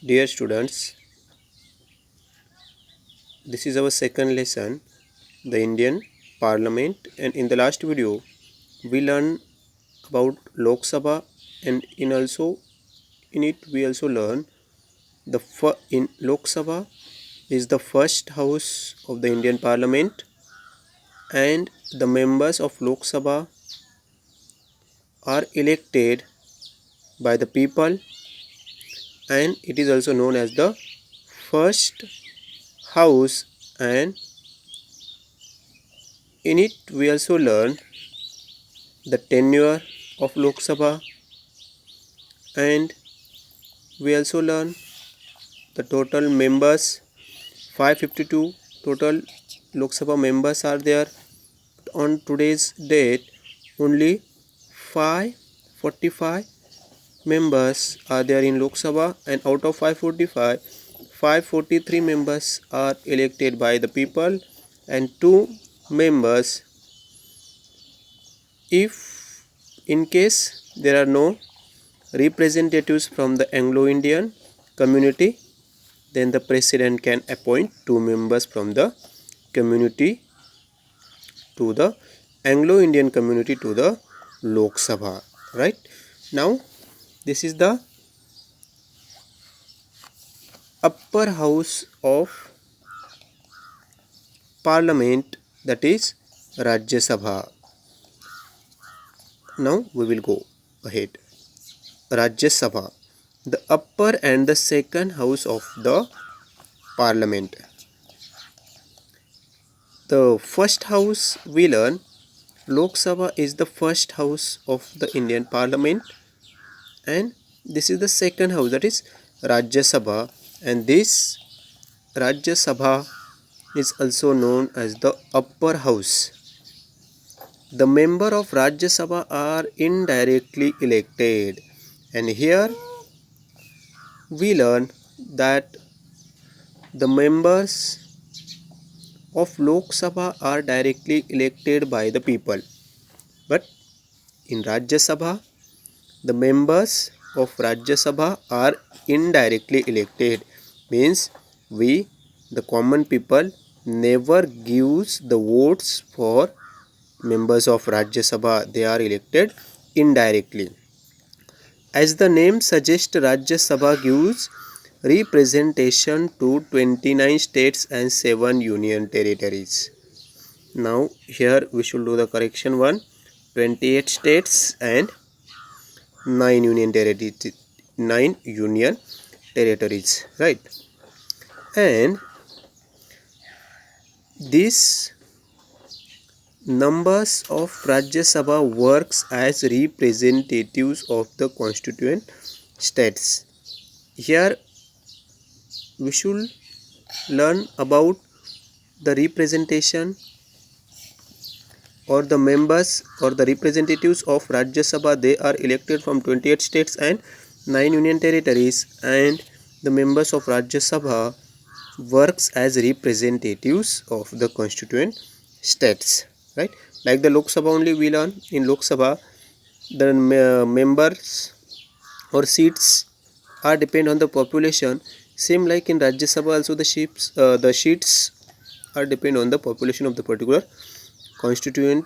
Dear students, this is our second lesson, the Indian Parliament, and in the last video we learned about Lok Sabha, and in it we also learn in Lok Sabha is the first house of the Indian Parliament, and the members of Lok Sabha are elected by the people, and it is also known as the first house. And in it we also learn the tenure of Lok Sabha, and we also learn the total members. 552 total Lok Sabha members are there. On today's date, only 545 members are there in Lok Sabha, and out of 545, 543 members are elected by the people, and 2 members, if in case there are no representatives from the Anglo-Indian community, then the president can appoint 2 members from the community to the Anglo-Indian community to the Lok Sabha. Right now, this is the upper house of Parliament, that is Rajya Sabha. Now we will go ahead. Rajya Sabha, the upper and the second house of the Parliament. The first house we learn, Lok Sabha is the first house of the Indian Parliament, and this is the second house, that is Rajya Sabha, and this Rajya Sabha is also known as the upper house. The member of Rajya Sabha are indirectly elected, and here we learn that the members of Lok Sabha are directly elected by the people, but in Rajya Sabha the members of Rajya Sabha are indirectly elected, means we the common people never gives the votes for members of Rajya Sabha, they are elected indirectly. As the name suggests, Rajya Sabha gives representation to 29 states and 7 union territories. Now here we should do the correction one, 28 states and 9 union territories, right? And these numbers of Rajya Sabha works as representatives of the constituent states. Here we should learn about the representation or the members or the representatives of Rajya Sabha. They are elected from 28 states and 9 union territories, and the members of Rajya Sabha works as representatives of the constituent states, right? Like the Lok Sabha only we learn, in Lok Sabha the members or seats are depend on the population. Same like in Rajya Sabha also the seats are depend on the population of the particular constituent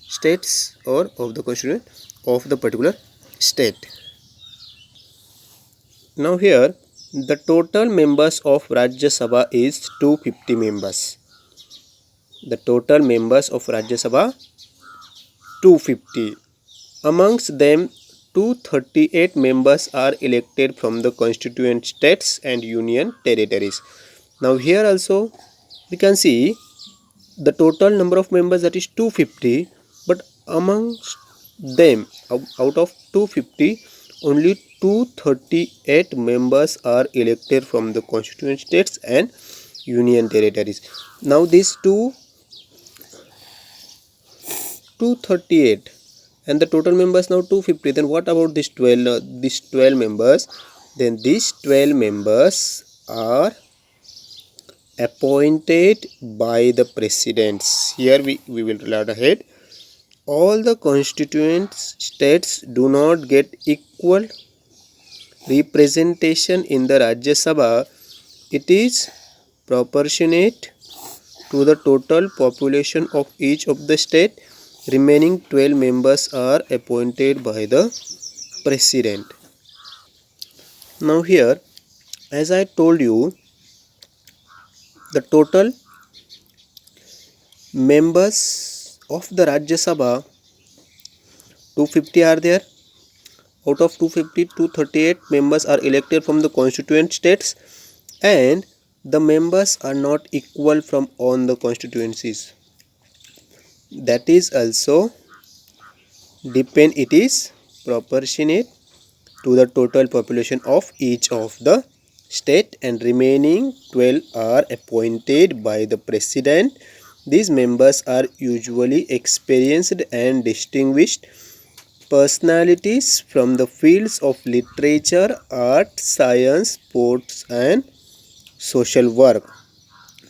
states or of the constituent of the particular state. Now here the total members of Rajya Sabha is 250 members. The total members of Rajya Sabha 250. Amongst them 238 members are elected from the constituent states and union territories. Now here also we can see the total number of members, that is 250, but amongst them out of 250 only 238 members are elected from the constituent states and union territories. Now these 238 and the total members now 250, then what about these 12 members? Then these 12 members are appointed by the presidents. Here we will learn ahead. All the constituent states do not get equal representation in the Rajya Sabha, it is proportionate to the total population of each of the state. Remaining 12 members are appointed by the president. Now here, as I told you, the total members of the Rajya Sabha 250 are there. Out of 250, 238 members are elected from the constituent states, and the members are not equal from all the constituencies. That is also depend, it is proportionate to the total population of each of the state, and remaining 12 are appointed by the president. These members are usually experienced and distinguished personalities from the fields of literature, art, science, sports and social work.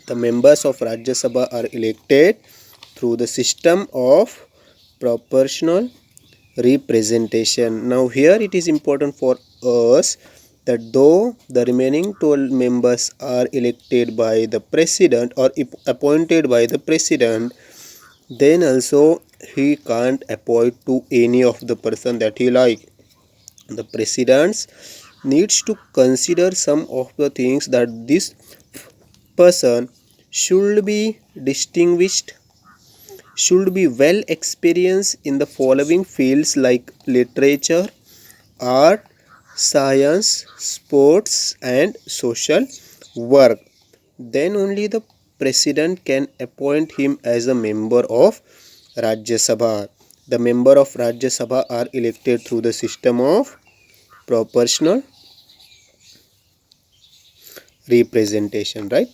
The members of Rajya Sabha are elected through the system of proportional representation. Now here it is important for us that though the remaining 12 members are elected by the president or appointed by the president, then also he can't appoint to any of the person that he like. The president needs to consider some of the things, that this person should be distinguished, should be well experienced in the following fields like literature, art, science, sports and social work. Then only the president can appoint him as a member of Rajya Sabha. The member of Rajya Sabha are elected through the system of proportional representation, right?